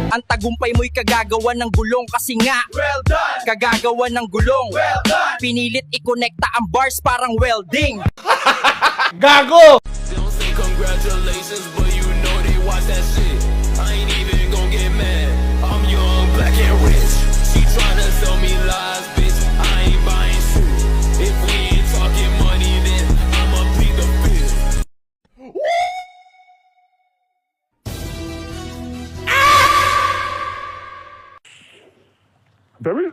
Ang tagumpay mo'y kagagawa ng gulong kasi nga well done. Kagagawa ng gulong well done. Pinilit i-connecta ang bars parang welding. Gago! They don't say congratulations, but you know they watch that shit. I ain't even gon' get mad. I'm young, black and rich. She tryna sell me lies, bitch. I ain't buying shit. If we ain't talking money, then I'ma plead the fifth. Very.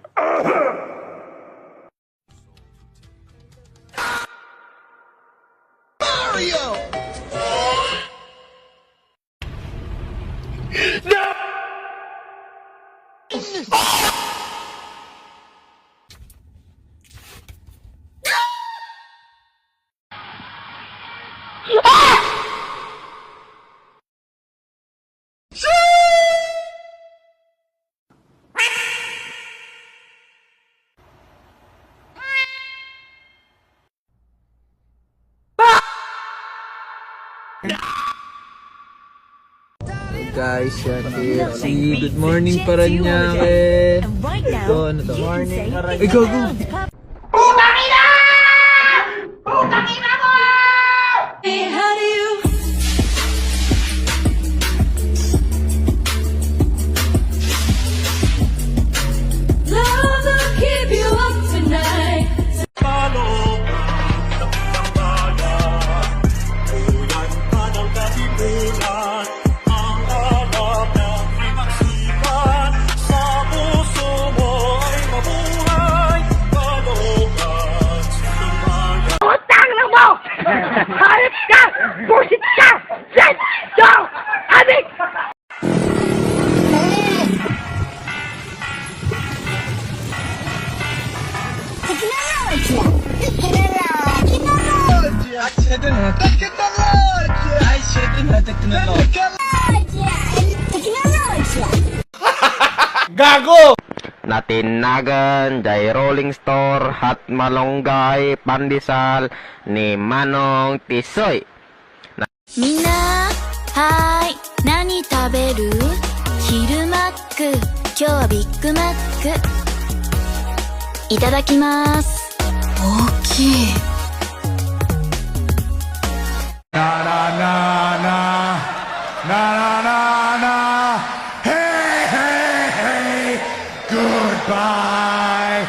Guys, yan KFC. Good morning Paranaque. Ito, ano to? Morning, Ay, gago! Hayop ka! Busit ka! Yes! Go! Adik! Gago! Natinagan, jay rolling store, hot malonggay, pandesal, ni Manong Tisoy. みんなはーい何食べる昼マック今日はビッグマックいただきます大きい Na na na na na na na na. Hey hey hey. Goodbye.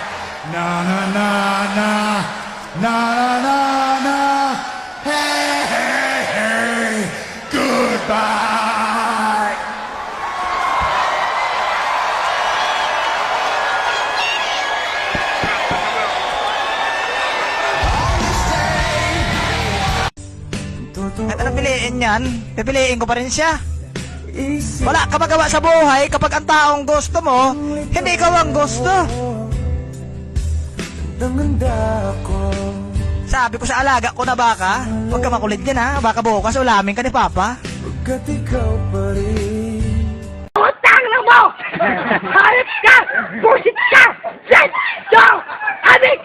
Na na na na na na na. Hey hey hey. Goodbye. At anong piliin yan? Pipiliin ko pa rin siya. Wala ka magawa sa buhay kapag ang taong gusto mo, hindi ikaw ang gusto. Sabi ko sa alaga ko na baka, huwag ka makulit yan ha, baka bukas ulamin ka ni Papa. Utang na mo! Hayop ka! Busit ka! Yes! Go! Adik!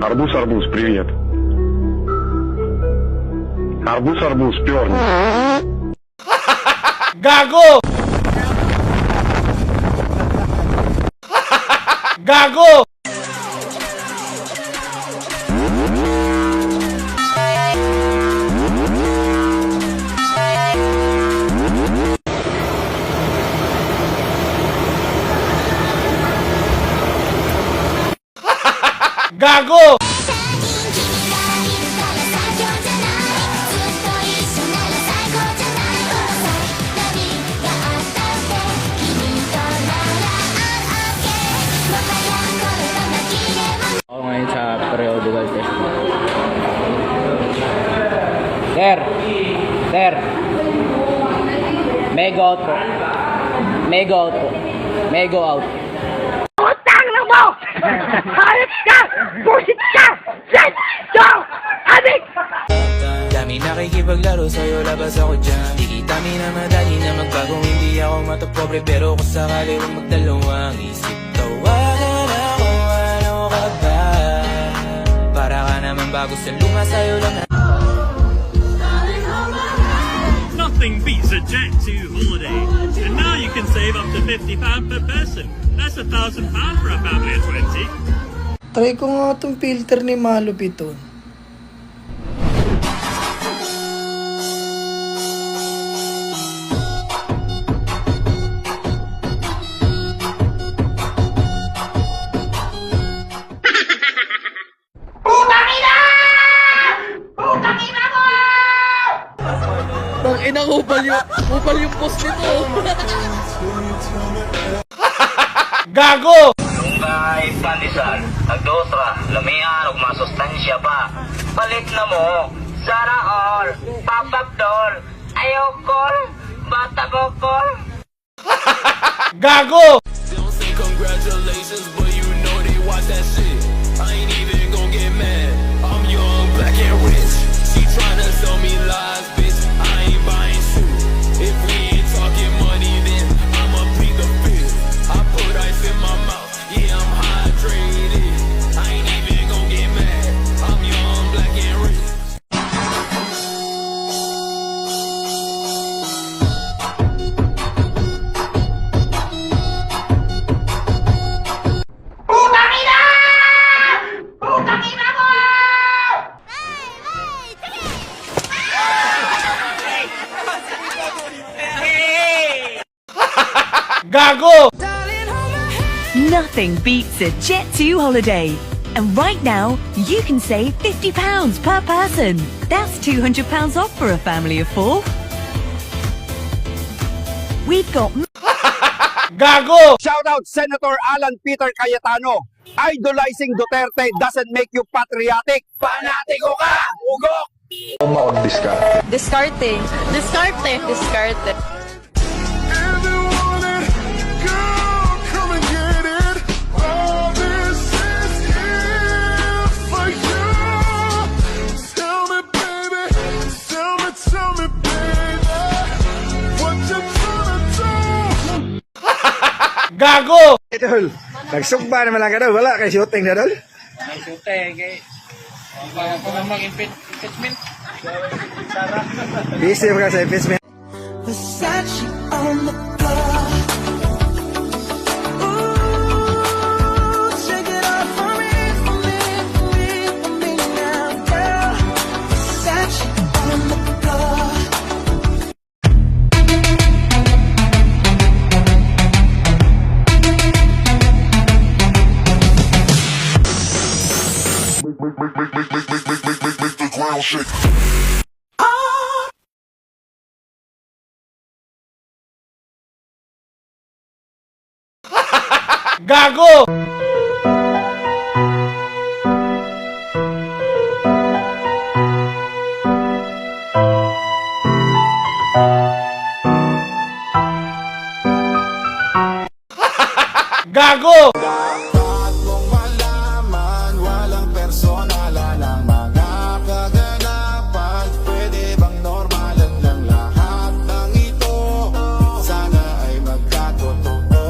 Арбуз, привет. Арбуз, перни. Gago! Gago! Gago! Ako ngayon sa periodical test. Sir! Sir! May go out po. May go out po. May go out. Utang na mo! Hayop ka! Busit ka! Yes! Go! Adik! Dami nakikipaglaro sa'yo, labas ako dyan. Di kita minamadali na magbago, hindi ako matapobre. Pero kung sakali huwag magdalawang isip, tawagan ako, ano ka ba? bago sa lunga sa'yo lang. Nothing beats a Jet2 holiday. And now you can save up to £50 per person. That's £1,000 for a family of 20. Try ko nga itong filter ni Malupiton. Bang inang upal yung post nito. Gago! Lunggay, pandesal, nagdosra, lamian ug masustansya pa. Palit na mo, Zara all, papapdol, ayokol, batabokol. Gago! They don't say congratulations, but you know they watch that shit. I ain't even gon' get mad. I'm young, black and rich. She tryna sell me lies, bitch. I ain't buying shit. If we ain't talking money, then I'ma plead the fifth. I put ice in my mouth, yeah, I'm hydrated. I ain't even gon' get mad. I'm young, black and rich. Gago! Nothing beats a Jet2 holiday. And right now, you can save £50 per person. That's £200 off for a family of 4. We've got Gago! Shout out Senator Alan Peter Cayetano. Idolizing Duterte doesn't make you patriotic. Fanatiko ka! Ugok! Discarte. Discarte. Discarte. Gago! Idol, nagsugba naman lang ka daw. Wala kay shooting na daw. Shooting kay kung mag-impeachment. Busy mo ka sa impeachment. Versace on the floor. Ooh, shake it off for me, for me, for me, for me now, girl. Versace on the floor. Make the ground shake. Gago! Gago! Dapat mong malaman, walang personalan ang mga kaganapan. Pwede bang normalan lang lahat ng ito? Sana ay magkatotoo.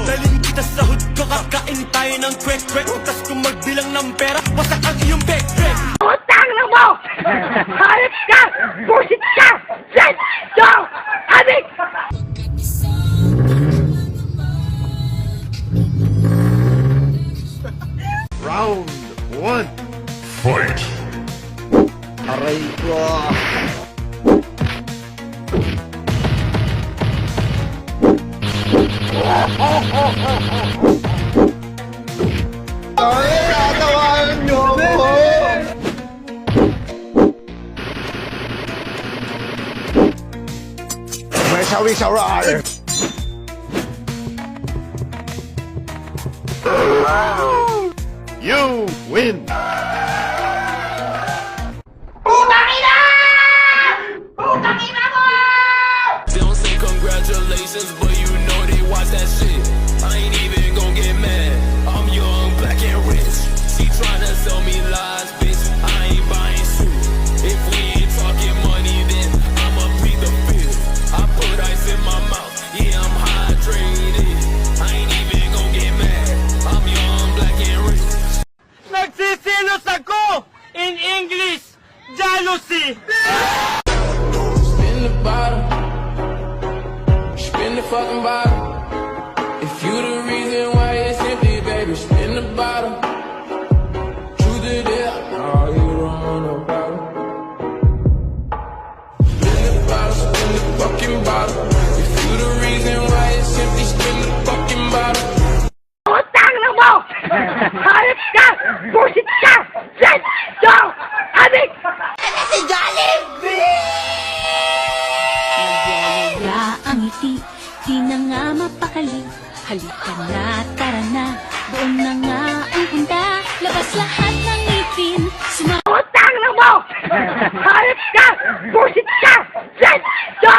Dalhin kita sa hood ko, kakain tayo ng kwek-kwek. Tas kung magbilang ng pera, wasak ang iyong bek-bek. Utang na mo! Harap ka! Busit ka! Jet! So! Adik! Round 1. Fight. Aray ko. Ay, natawanan niyo ako. May sawi-sawi. You win. They don't say congratulations, but you know they watch that shit. I ain't even gon' get mad. I'm young, black and rich. She tryna sell me lies, bitch. I ain't buying shit. If we ain't talking money, then I'ma plead the fifth. I put ice in my mouth, yeah, I'm hydrated. I ain't even gon' fucking bottle. If you the reason why it's empty, baby, spin the bottle. Truth it is, no, you don't want no problem. Spin the bottle, spin the fucking bottle. If you the reason why it's empty, spin the fucking bottle. Utang na mo! Hayop ka! Busit ka! Yan! Yo! Abig! Si Jollibee! Nagyaya ang ngiti, di na nga mapakali. Halika na, tara na, doon na nga ang punta. Labas lahat ng ngipin, Utang na mo! Hayop ka! Busit ka! Yan! Yo!